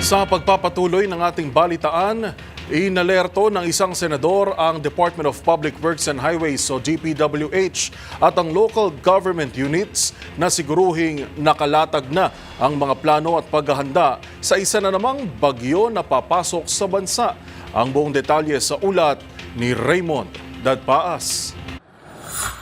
Sa pagpapatuloy ng ating balitaan, inalerto ng isang senador ang Department of Public Works and Highways o DPWH at ang local government units na siguruhing nakalatag na ang mga plano at paghahanda sa isa na namang bagyo na papasok sa bansa. Ang buong detalye sa ulat ni Raymond Dadpaas.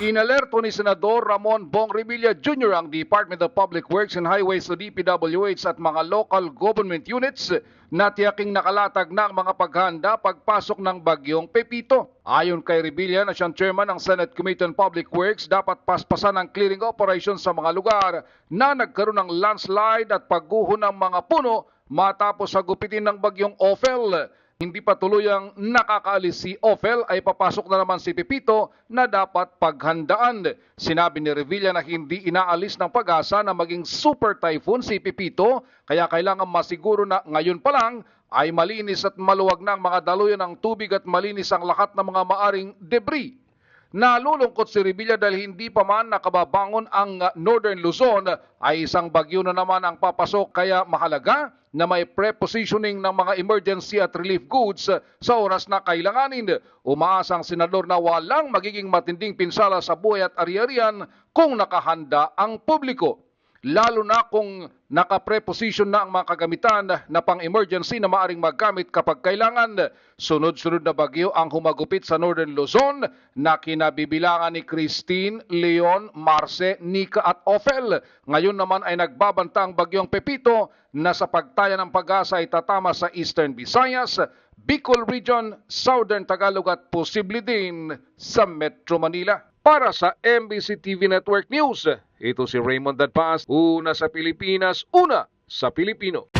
Inalerto ni Senador Ramon Bong Revilla Jr. ang Department of Public Works and Highways o DPWH at mga local government units na tiyaking nakalatag na ang mga paghanda pagpasok ng bagyong Pepito. Ayon kay Revilla na siyang chairman ng Senate Committee on Public Works, dapat paspasan ang clearing operations sa mga lugar na nagkaroon ng landslide at pagguho ng mga puno matapos sagupitin ng bagyong Ophel. Hindi pa tuluyang nakakaalis si Ophel ay papasok na naman si Pepito na dapat paghandaan. Sinabi ni Revilla na hindi inaalis ng pag-asa na maging super typhoon si Pepito, kaya kailangan masiguro na ngayon pa lang ay malinis at maluwag na ang mga daluyan ng tubig at malinis ang lahat ng mga maaring debris. Nalulungkot si Revilla dahil hindi pa man nakababangon ang Northern Luzon ay isang bagyo na naman ang papasok, kaya mahalaga na may prepositioning ng mga emergency at relief goods sa oras na kailanganin. Umaasa ang senador na walang magiging matinding pinsala sa buhay at ari-arian kung nakahanda ang publiko. Lalo na kung naka-preposition na ang mga kagamitan na pang-emergency na maaring maggamit kapag kailangan. Sunod-sunod na bagyo ang humagupit sa Northern Luzon na kinabibilangan ni Christine, Leon, Marce, Nika at Ophel. Ngayon naman ay nagbabanta ang bagyong Pepito na sa pagtaya ng pag-asa ay tatama sa Eastern Visayas, Bicol Region, Southern Tagalog at posible din sa Metro Manila. Para sa MBC TV Network News, ito si Raymond Dadpaas, una sa Pilipinas, una sa Pilipino.